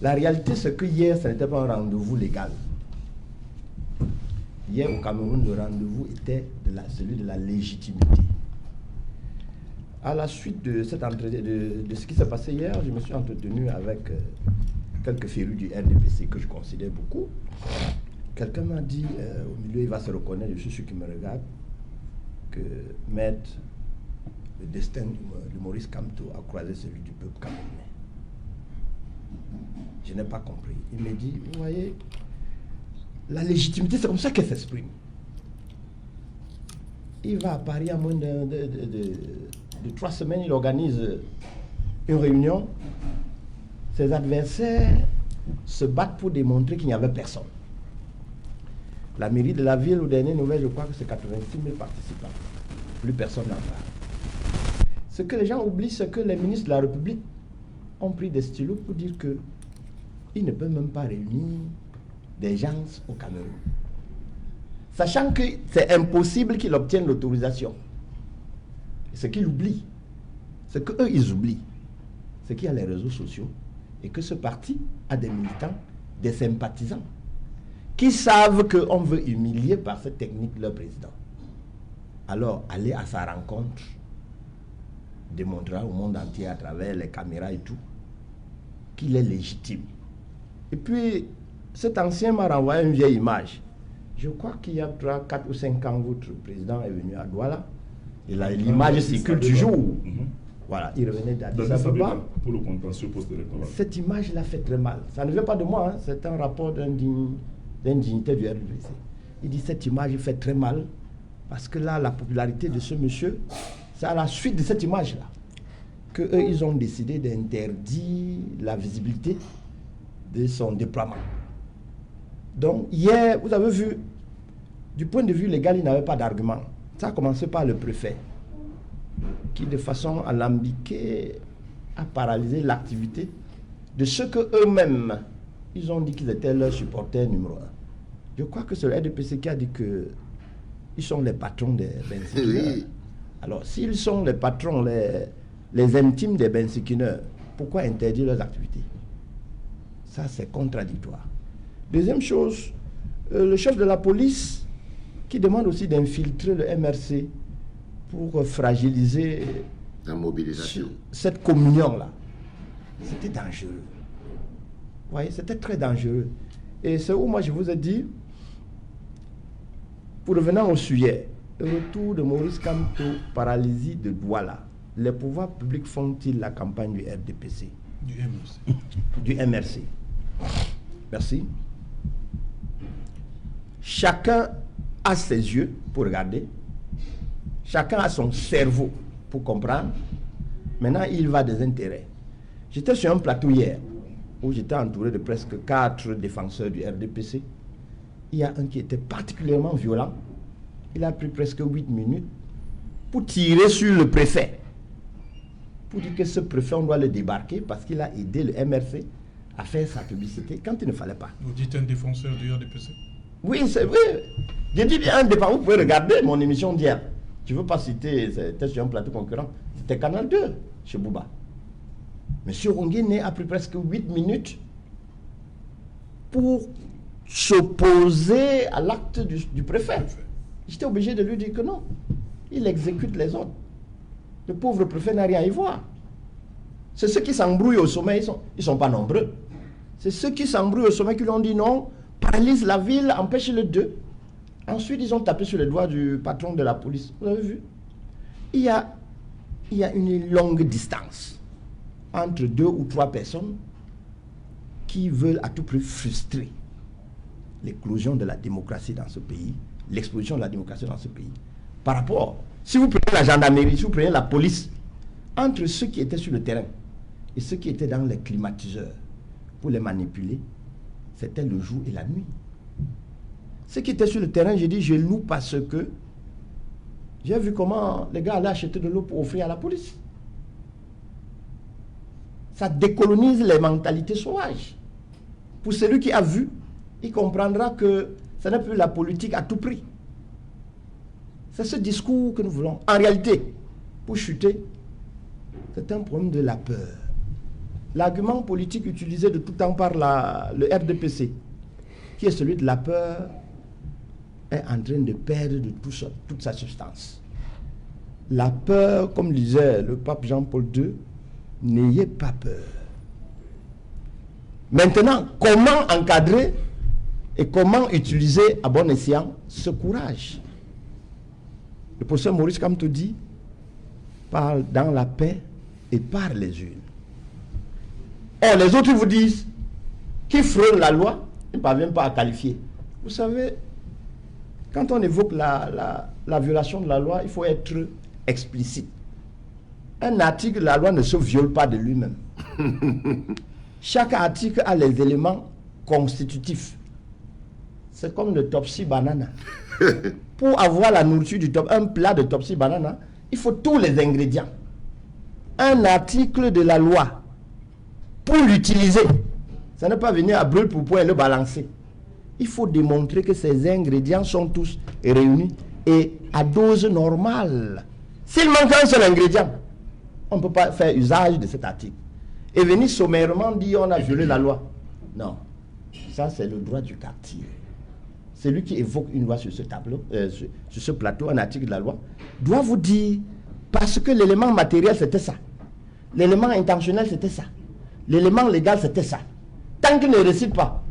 La réalité, c'est que hier, ce n'était pas un rendez-vous légal. Hier, au Cameroun, le rendez-vous était celui de la légitimité. À la suite de cette de ce qui s'est passé hier, je me suis entretenu avec quelques férus du RDPC que je considère beaucoup. Quelqu'un m'a dit, au milieu, il va se reconnaître, je suis sûr qu'il me regarde, que Maître, le destin de Maurice Kamto a croisé celui du peuple camerounais. Je n'ai pas compris. Il me dit, vous voyez, la légitimité, c'est comme ça qu'elle s'exprime. Il va à Paris à moins de 3 semaines, il organise une réunion. Ses adversaires se battent pour démontrer qu'il n'y avait personne. La mairie de la ville, aux dernières nouvelles, je crois que c'est 86 000 participants. Plus personne n'en parle. Ce que les gens oublient, c'est que les ministres de la République ont pris des stylos pour dire qu'ils ne peuvent même pas réunir des gens au Cameroun. Sachant que c'est impossible qu'ils obtiennent l'autorisation. Ce qu'ils oublient, c'est qu'eux, ils oublient, c'est qu'il y a les réseaux sociaux et que ce parti a des militants, des sympathisants, qui savent qu'on veut humilier par cette technique leur président. Alors, aller à sa rencontre démontrera au monde entier à travers les caméras et tout qu'il est légitime. Et puis, cet ancien m'a renvoyé une vieille image. Je crois qu'il y a 3, 4 ou 5 ans, votre président est venu à Douala. Et l'image circule toujours. Voilà, il revenait d'Addis Abeba. Pour le contentieux post-électoral. Cette image-là fait très mal. Ça ne vient pas de moi, hein. C'est un rapport d'un dignitaire du RDPC. Il dit cette image fait très mal parce que là, la popularité de ce monsieur, c'est à la suite de cette image-là qu'eux, ils ont décidé d'interdire la visibilité de son déploiement. Donc, hier, vous avez vu, du point de vue légal, il n'avait pas d'argument. Ça a commencé par le préfet, qui de façon alambiquée a paralysé l'activité de ceux qu'eux-mêmes, ils ont dit qu'ils étaient leurs supporters numéro 1. Je crois que c'est le RDPC qui a dit qu'ils sont les patrons des bensikineurs. Oui. Alors, s'ils sont les patrons, les intimes des bensikineurs, pourquoi interdire leurs activités? Ça, c'est contradictoire. Deuxième chose, le chef de la police qui demande aussi d'infiltrer le MRC pour fragiliser la mobilisation. Cette communion-là. C'était dangereux. Vous voyez, c'était très dangereux. Et c'est où moi je vous ai dit, pour revenir au sujet, le retour de Maurice Kamto, paralysie de Douala, les pouvoirs publics font-ils la campagne du RDPC? Du MRC. Du MRC. Merci. Chacun a ses yeux pour regarder. Chacun a son cerveau pour comprendre. Maintenant, il va des intérêts. J'étais sur un plateau hier où j'étais entouré de presque 4 défenseurs du RDPC. Il y a un qui était particulièrement violent. Il a pris presque 8 minutes pour tirer sur le préfet. Pour dire que ce préfet, on doit le débarquer parce qu'il a aidé le MRC à faire sa publicité quand il ne fallait pas. Vous dites un défenseur du RDPC? Oui, c'est vrai. J'ai dit bien un défenseur. Vous pouvez regarder mon émission d'hier. Je ne veux pas citer, c'était sur un plateau concurrent. C'était Canal 2 chez Bouba. Monsieur Ronguiné a pris presque 8 minutes pour s'opposer à l'acte du préfet. J'étais obligé de lui dire que non. Il exécute les ordres. Le pauvre préfet n'a rien à y voir. C'est ceux qui s'embrouillent au sommet, ils sont pas nombreux. C'est ceux qui s'embrouillent au sommet qui lui ont dit non, paralyse la ville, empêche-le d'eux. Ensuite, ils ont tapé sur les doigts du patron de la police. Vous avez vu? Il y a une longue distance entre 2 ou 3 personnes qui veulent à tout prix frustrer l'éclosion de la démocratie dans ce pays, l'explosion de la démocratie dans ce pays. Par rapport, si vous prenez la gendarmerie, si vous prenez la police, entre ceux qui étaient sur le terrain et ceux qui étaient dans les climatiseurs pour les manipuler, c'était le jour et la nuit. Ceux qui étaient sur le terrain, j'ai dit, je loue parce que j'ai vu comment les gars allaient acheter de l'eau pour offrir à la police. Ça décolonise les mentalités sauvages. Pour celui qui a vu, il comprendra que ce n'est plus la politique à tout prix. C'est ce discours que nous voulons. En réalité, pour chuter, c'est un problème de la peur. L'argument politique utilisé de tout temps par le RDPC, qui est celui de la peur, est en train de perdre de toute sa substance. La peur, comme disait le pape Jean-Paul II, n'ayez pas peur. Maintenant, comment encadrer et comment utiliser à bon escient ce courage? Le professeur Maurice Kamto dit, parle dans la paix et par les urnes. Or, les autres vous disent, qui frôlent la loi, ils ne parviennent pas à qualifier. Vous savez, quand on évoque la violation de la loi, il faut être explicite. Un article de la loi ne se viole pas de lui-même. Chaque article a les éléments constitutifs. C'est comme le Topsy Banana. Pour avoir la nourriture un plat de Topsy Banana, il faut tous les ingrédients. Un article de la loi, pour l'utiliser, ça n'est pas venir à brûle pour pouvoir le balancer. Il faut démontrer que ces ingrédients sont tous réunis et à dose normale. S'il manque un seul ingrédient, on ne peut pas faire usage de cet article. Et venir sommairement dire on a violé la loi. Non. Ça, c'est le droit du quartier. Celui qui évoque une loi sur ce tableau, sur ce plateau, un article de la loi, doit vous dire, parce que l'élément matériel, c'était ça. L'élément intentionnel, c'était ça. L'élément légal, c'était ça. Tant qu'il ne récite pas,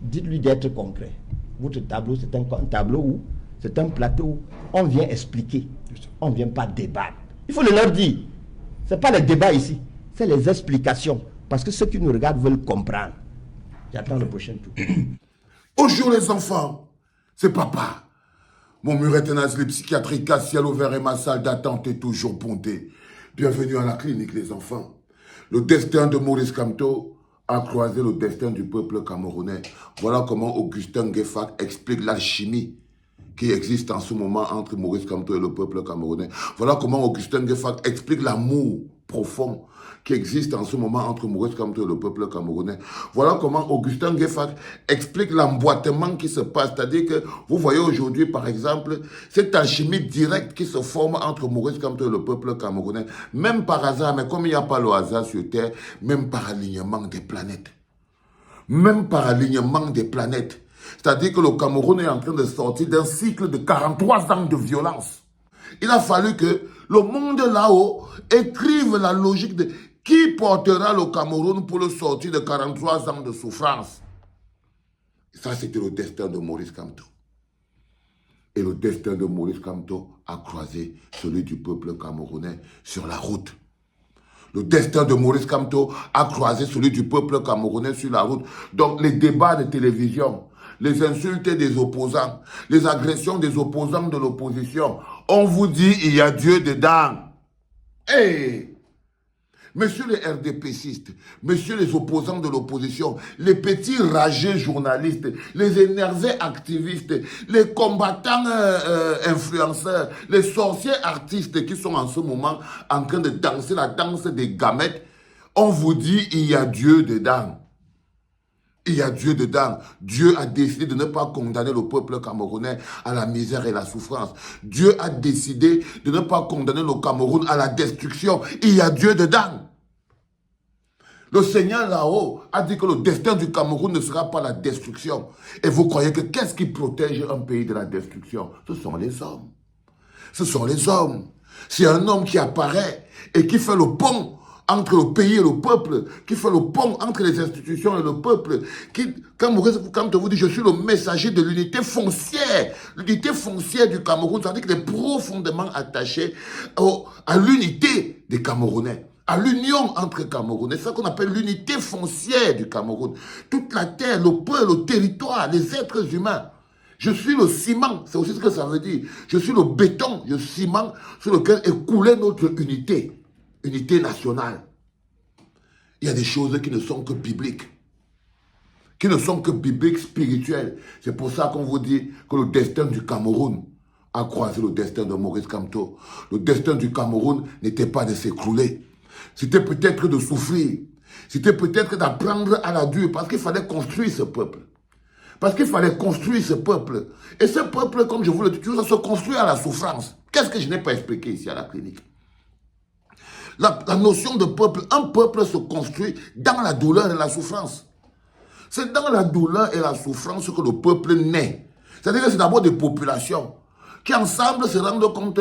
dites-lui d'être concret. Votre tableau, c'est un tableau où, c'est un plateau où on vient expliquer. On ne vient pas débattre. Il faut le leur dire. Ce n'est pas les débats ici, c'est les explications. Parce que ceux qui nous regardent veulent comprendre. J'attends le prochain tour. Bonjour les enfants, c'est papa. Mon mur est un asile psychiatrique à ciel ouvert et ma salle d'attente est toujours bondée. Bienvenue à la clinique les enfants. Le destin de Maurice Kamto a croisé le destin du peuple camerounais. Voilà comment Augustin Gueffak explique l'alchimie qui existe en ce moment entre Maurice Kamto et le peuple camerounais. Voilà comment Augustin Gueffak explique l'amour profond qui existe en ce moment entre Maurice Kamto et le peuple camerounais. Voilà comment Augustin Gueffak explique l'emboîtement qui se passe. C'est-à-dire que vous voyez aujourd'hui, par exemple, cette alchimie directe qui se forme entre Maurice Kamto et le peuple camerounais. Même par hasard, mais comme il n'y a pas le hasard sur Terre, même par alignement des planètes. Même par alignement des planètes. C'est-à-dire que le Cameroun est en train de sortir d'un cycle de 43 ans de violence. Il a fallu que le monde là-haut écrive la logique de qui portera le Cameroun pour le sortir de 43 ans de souffrance. Ça, c'était le destin de Maurice Kamto. Et le destin de Maurice Kamto a croisé celui du peuple camerounais sur la route. Le destin de Maurice Kamto a croisé celui du peuple camerounais sur la route. Donc, les débats de télévision, les insultes des opposants, les agressions des opposants de l'opposition, on vous dit, il y a Dieu dedans. Hey! Messieurs les RDPcistes, messieurs les opposants de l'opposition, les petits rageux journalistes, les énervés activistes, les combattants influenceurs, les sorciers artistes qui sont en ce moment en train de danser la danse des gamètes, on vous dit, il y a Dieu dedans. Il y a Dieu dedans. Dieu a décidé de ne pas condamner le peuple camerounais à la misère et la souffrance. Dieu a décidé de ne pas condamner le Cameroun à la destruction. Il y a Dieu dedans. Le Seigneur là-haut a dit que le destin du Cameroun ne sera pas la destruction. Et vous croyez que qu'est-ce qui protège un pays de la destruction? Ce sont les hommes. Ce sont les hommes. C'est un homme qui apparaît et qui fait le pont entre le pays et le peuple, qui fait le pont entre les institutions et le peuple, quand vous dites, je suis le messager de l'unité foncière du Cameroun, c'est-à-dire qu'il est profondément attaché à l'unité des Camerounais, à l'union entre Camerounais. C'est ça qu'on appelle l'unité foncière du Cameroun. Toute la terre, le peuple, le territoire, les êtres humains. Je suis le ciment, c'est aussi ce que ça veut dire. Je suis le béton, le ciment sur lequel est coulée notre unité. Unité nationale. Il y a des choses qui ne sont que bibliques. Qui ne sont que bibliques, spirituelles. C'est pour ça qu'on vous dit que le destin du Cameroun a croisé le destin de Maurice Kamto. Le destin du Cameroun n'était pas de s'écrouler. C'était peut-être de souffrir. C'était peut-être d'apprendre à la dure parce qu'il fallait construire ce peuple. Parce qu'il fallait construire ce peuple. Et ce peuple, comme je vous le dis toujours, se construit à la souffrance. Qu'est-ce que je n'ai pas expliqué ici à la clinique? La notion de peuple, un peuple se construit dans la douleur et la souffrance. C'est dans la douleur et la souffrance que le peuple naît. C'est-à-dire que c'est d'abord des populations qui ensemble se rendent compte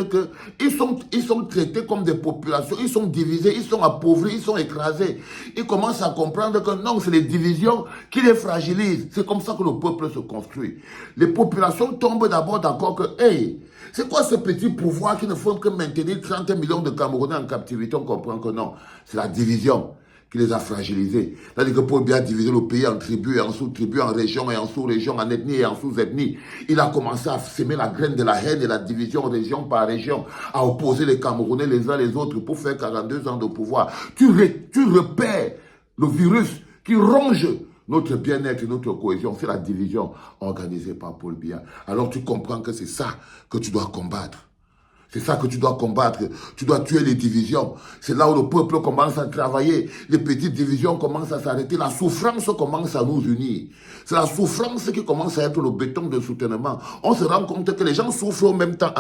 qu'ils sont traités comme des populations, ils sont divisés, ils sont appauvris, ils sont écrasés. Ils commencent à comprendre que non, c'est les divisions qui les fragilisent. C'est comme ça que le peuple se construit. Les populations tombent d'abord d'accord que, hey, c'est quoi ce petit pouvoir qui ne faut que maintenir 30 millions de Camerounais en captivité? On comprend que non, c'est la division qui les a fragilisés. C'est-à-dire que pour bien diviser le pays en tribus et en sous-tribus, en régions et en sous-régions, en ethnie et en sous-ethnie, il a commencé à semer la graine de la haine et la division région par région, à opposer les Camerounais les uns les autres pour faire 42 ans de pouvoir. Tu repères le virus qui ronge notre bien-être et notre cohésion. C'est la division organisée par Paul Biya. Alors tu comprends que c'est ça que tu dois combattre. C'est ça que tu dois combattre. Tu dois tuer les divisions. C'est là où le peuple commence à travailler. Les petites divisions commencent à s'arrêter. La souffrance commence à nous unir. C'est la souffrance qui commence à être le béton de soutènement. On se rend compte que les gens souffrent au même temps,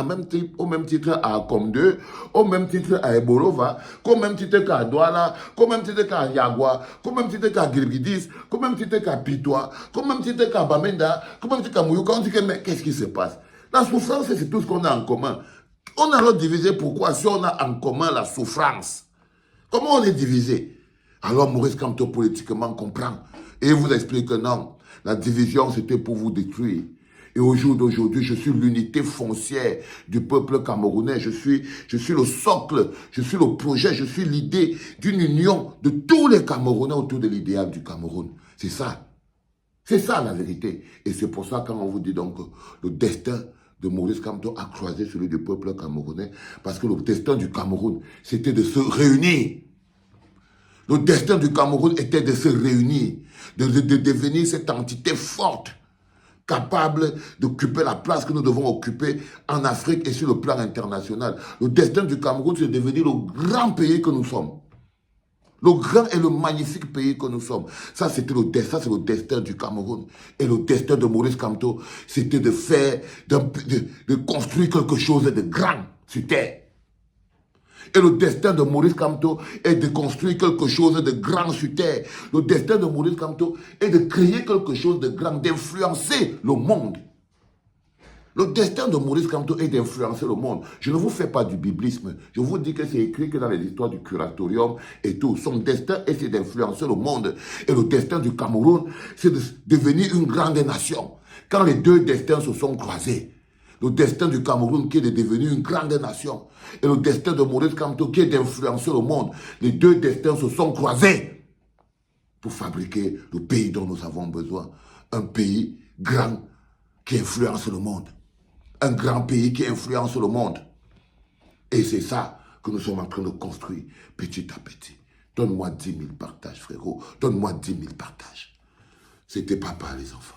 au même titre à Akom 2, au même titre à Ebolova, au même titre qu'à Douala, au même titre qu'à Yagua, au même titre qu'à Girgidis, au même titre qu'à Pitois, au même titre qu'à Bamenda, au même titre qu'à Mouyouka. On dit que mais qu'est-ce qui se passe? La souffrance, c'est tout ce qu'on a en commun. On a alors divisé pourquoi si on a en commun la souffrance. Comment on est divisé? Alors Maurice Kamto politiquement comprend et vous explique que non, la division c'était pour vous détruire. Et au jour d'aujourd'hui, je suis l'unité foncière du peuple camerounais. Je suis le socle, je suis le projet, je suis l'idée d'une union de tous les Camerounais autour de l'idéal du Cameroun. C'est ça. C'est ça la vérité. Et c'est pour ça quand on vous dit donc le destin de Maurice Kamto a croisé celui du peuple camerounais, parce que le destin du Cameroun, c'était de se réunir. Le destin du Cameroun était de se réunir, de devenir cette entité forte, capable d'occuper la place que nous devons occuper en Afrique et sur le plan international. Le destin du Cameroun, c'est de devenir le grand pays que nous sommes. Le grand et le magnifique pays que nous sommes. Ça, c'est le destin du Cameroun. Et le destin de Maurice Kamto, c'était de faire, de construire quelque chose de grand sur terre. Et le destin de Maurice Kamto est de construire quelque chose de grand sur terre. Le destin de Maurice Kamto est de créer quelque chose de grand, d'influencer le monde. Le destin de Maurice Kamto est d'influencer le monde. Je ne vous fais pas du biblisme. Je vous dis que c'est écrit que dans les histoires du curatorium et tout. Son destin est d'influencer le monde. Et le destin du Cameroun, c'est de devenir une grande nation. Quand les deux destins se sont croisés, le destin du Cameroun qui est de devenir une grande nation et le destin de Maurice Kamto qui est d'influencer le monde, les deux destins se sont croisés pour fabriquer le pays dont nous avons besoin. Un pays grand qui influence le monde. Un grand pays qui influence le monde. Et c'est ça que nous sommes en train de construire petit à petit. Donne-moi 10 000 partages, frérot. Donne-moi 10 000 partages. C'était papa, les enfants.